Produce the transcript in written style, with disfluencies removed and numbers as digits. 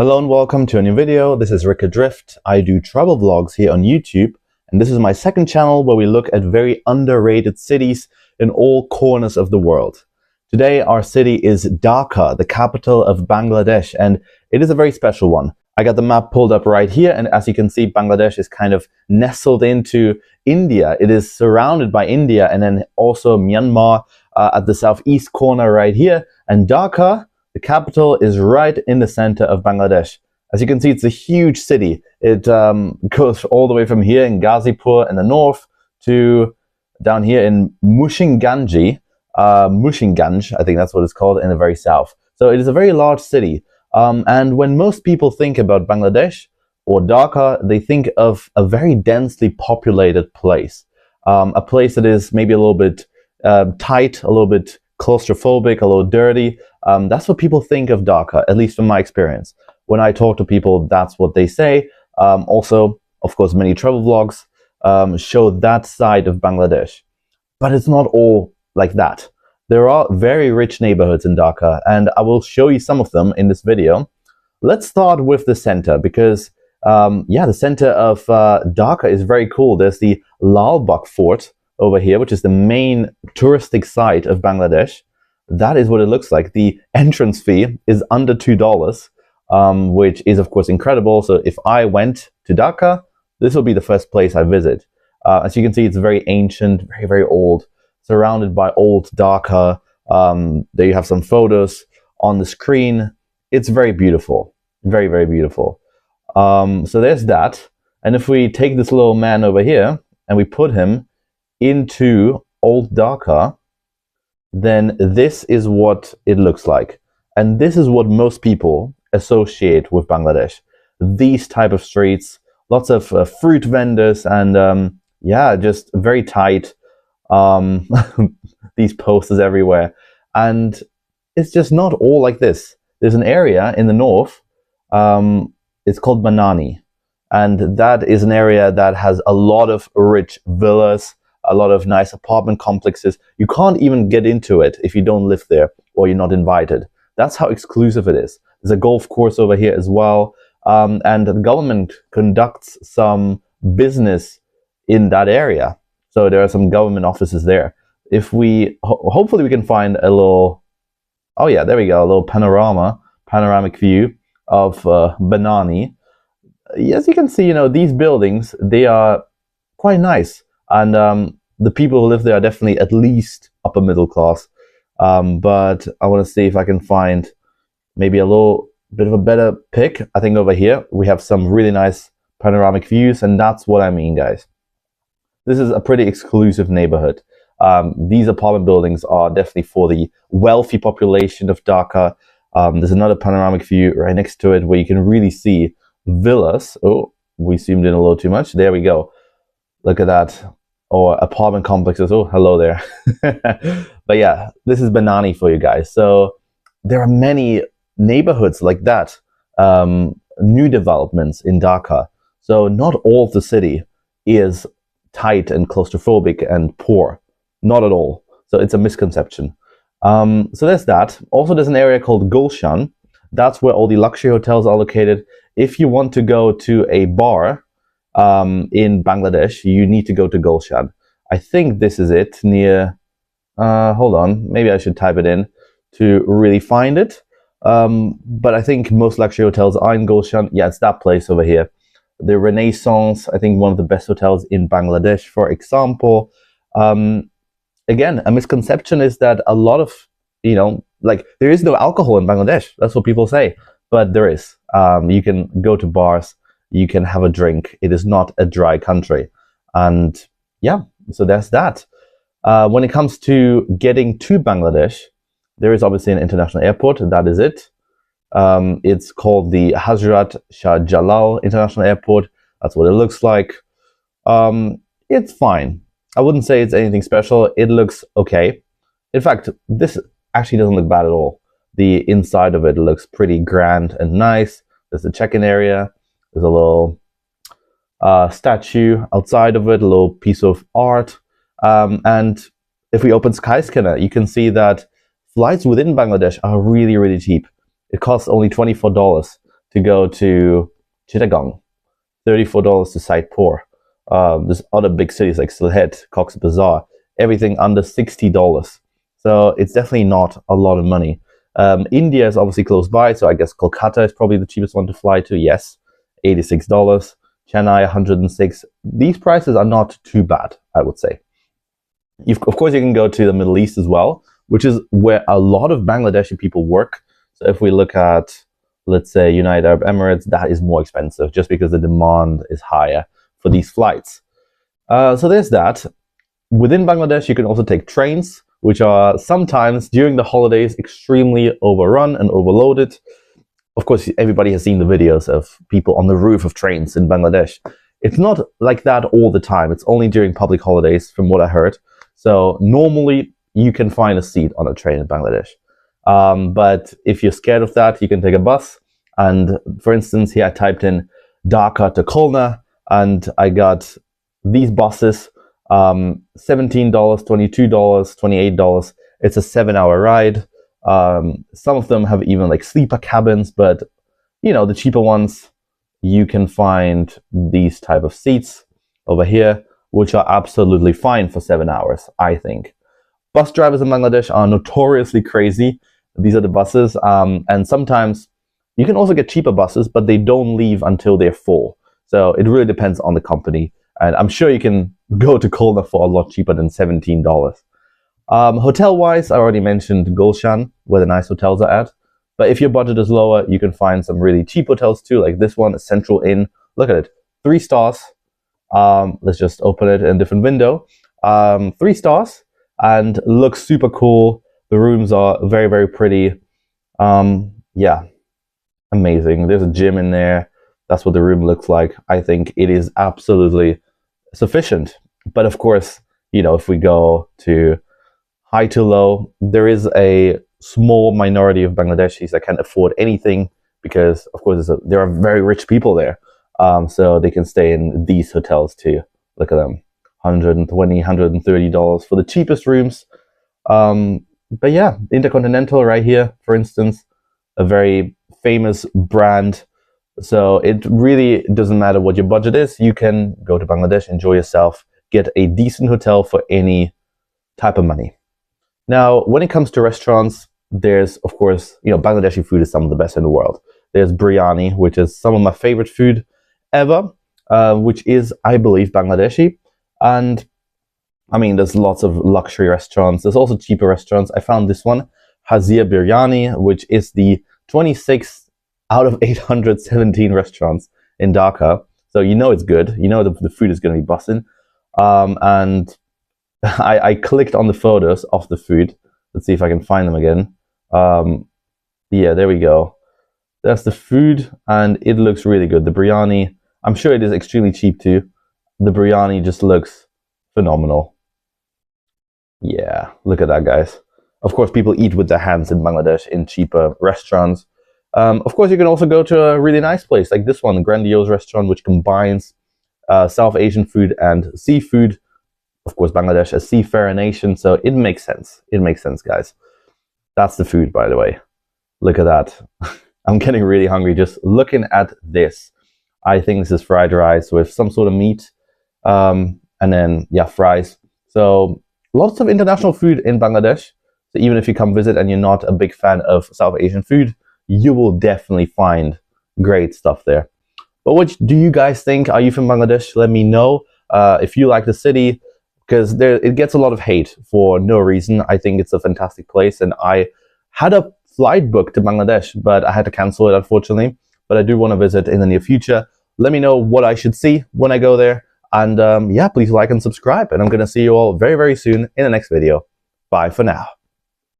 Hello and welcome to a new video. This is Rick Adrift. I do travel vlogs here on YouTube, and this is my second channel where we look at very underrated cities in all corners of the world. Today our city is Dhaka, the capital of Bangladesh, and it is a very special one. I got the map pulled up right here, and as you can see, Bangladesh is kind of nestled into India. It is surrounded by India and then also Myanmar at the southeast corner right here, and Dhaka, the capital, is right in the center of Bangladesh. As you can see, it's a huge city. It goes all the way from here in Ghazipur in the north to down here in Mushinganj, I think that's what it's called, in the very south. So it is a very large city. And when most people think about Bangladesh or Dhaka, they think of a very densely populated place. A place that is maybe a little bit tight, a little bit claustrophobic, a little dirty. That's what people think of Dhaka, at least from my experience. When I talk to people, that's what they say. Also, of course, many travel vlogs show that side of Bangladesh. But it's not all like that. There are very rich neighborhoods in Dhaka, and I will show you some of them in this video. Let's start with the center, because the center of Dhaka is very cool. There's the Lalbagh Fort over here, which is the main touristic site of Bangladesh. That is what it looks like. The entrance fee is under $2, which is of course incredible. So if I went to Dhaka, this will be the first place I visit. As you can see, it's very ancient, very, very old, surrounded by old Dhaka. There you have some photos on the screen. It's very beautiful, very, very beautiful. So there's that. And if we take this little man over here and we put him into old Dhaka, then this is what it looks like. And this is what most people associate with Bangladesh. These type of streets, lots of fruit vendors, and just very tight. These posters everywhere. And it's just not all like this. There's an area in the north, it's called Banani. And that is an area that has a lot of rich villas, a lot of nice apartment complexes. You can't even get into it if you don't live there or you're not invited. That's how exclusive it is. There's a golf course over here as well. And the government conducts some business in that area. So there are some government offices there. If we, hopefully we can find a little, oh yeah, there we go, a little panoramic view of Banani. As you can see, these buildings, they are quite nice. And the people who live there are definitely at least upper middle class. But I want to see if I can find maybe a little bit of a better pick. I think over here we have some really nice panoramic views, and that's what I mean, guys. This is a pretty exclusive neighborhood. These apartment buildings are definitely for the wealthy population of Dhaka. There's another panoramic view right next to it where you can really see villas. Oh, we zoomed in a little too much. There we go. Look at that. Or apartment complexes. Oh, hello there. But yeah, this is Banani for you guys. So there are many neighborhoods like that, new developments in Dhaka. So not all of the city is tight and claustrophobic and poor. Not at all. So it's a misconception. So there's that. Also, there's an area called Gulshan. That's where all the luxury hotels are located. If you want to go to a bar in Bangladesh, you need to go to Gulshan. I think this is it near, hold on, maybe I should type it in to really find it. But I think most luxury hotels are in Gulshan. Yeah, it's that place over here. The Renaissance, I think one of the best hotels in Bangladesh, for example. Again, a misconception is that a lot of, there is no alcohol in Bangladesh. That's what people say. But there is. You can go to bars. You can have a drink. It is not a dry country. And yeah, so that's that. When it comes to getting to Bangladesh, there is obviously an international airport. That is it. It's called the Hazrat Shah Jalal International Airport. That's what it looks like. It's fine. I wouldn't say it's anything special. It looks okay. In fact, this actually doesn't look bad at all. The inside of it looks pretty grand and nice. There's the check-in area. There's a little statue outside of it, a little piece of art. And if we open Skyscanner, you can see that flights within Bangladesh are really, really cheap. It costs only $24 to go to Chittagong, $34 to Saidpur. There's other big cities like Sylhet, Cox's Bazar, everything under $60. So it's definitely not a lot of money. India is obviously close by, so I guess Kolkata is probably the cheapest one to fly to. Yes, $86. Chennai, $106. These prices are not too bad, I would say. Of course, you can go to the Middle East as well, which is where a lot of Bangladeshi people work. So if we look at, let's say, United Arab Emirates, that is more expensive just because the demand is higher for these flights. So there's that. Within Bangladesh, you can also take trains, which are sometimes during the holidays extremely overrun and overloaded. Of course, everybody has seen the videos of people on the roof of trains in Bangladesh. It's not like that all the time. It's only during public holidays, from what I heard. So normally, you can find a seat on a train in Bangladesh. But if you're scared of that, you can take a bus. And for instance, here I typed in Dhaka to Khulna, and I got these buses, $17, $22, $28. It's a 7-hour ride. Some of them have even like sleeper cabins, but you know, the cheaper ones, you can find these type of seats over here, which are absolutely fine for 7 hours, I think. Bus drivers in Bangladesh are notoriously crazy. These are the buses, and sometimes you can also get cheaper buses, but they don't leave until they're full. So it really depends on the company, and I'm sure you can go to Khulna for a lot cheaper than $17. Hotel-wise, I already mentioned Gulshan, where the nice hotels are at. But if your budget is lower, you can find some really cheap hotels too, like this one, Central Inn. Look at it, 3 stars. Let's just open it in a different window. 3 stars and looks super cool. The rooms are very, very pretty. Yeah, amazing. There's a gym in there. That's what the room looks like. I think it is absolutely sufficient. But of course, you know, if we go to high to low, there is a small minority of Bangladeshis that can't afford anything because, of course, there are very rich people there. So they can stay in these hotels too. Look at them, $120, $130 for the cheapest rooms. But yeah, Intercontinental right here, for instance, a very famous brand. So it really doesn't matter what your budget is. You can go to Bangladesh, enjoy yourself, get a decent hotel for any type of money. Now, when it comes to restaurants, there's, of course, you know, Bangladeshi food is some of the best in the world. There's biryani, which is some of my favorite food ever, which is, I believe, Bangladeshi. And I mean, there's lots of luxury restaurants. There's also cheaper restaurants. I found this one, Hazir Biryani, which is the 26th out of 817 restaurants in Dhaka. So you know it's good. You know the food is going to be busting. And I clicked on the photos of the food. Let's see if I can find them again. Yeah, there we go. That's the food, and it looks really good. The biryani, I'm sure it is extremely cheap too. The biryani just looks phenomenal. Yeah, look at that, guys. Of course, people eat with their hands in Bangladesh in cheaper restaurants. Of course, you can also go to a really nice place like this one, a grandiose restaurant, which combines South Asian food and seafood. Of course, Bangladesh, a seafarer nation, so it makes sense. It makes sense, guys. That's the food, by the way. Look at that. I'm getting really hungry just looking at this. I think this is fried rice with some sort of meat. And then, yeah, fries. So lots of international food in Bangladesh. So even if you come visit and you're not a big fan of South Asian food, you will definitely find great stuff there. But what do you guys think? Are you from Bangladesh? Let me know if you like the city, because it gets a lot of hate for no reason. I think it's a fantastic place, and I had a flight booked to Bangladesh, but I had to cancel it, unfortunately. But I do want to visit in the near future. Let me know what I should see when I go there. And yeah, please like and subscribe. And I'm going to see you all very, very soon in the next video. Bye for now.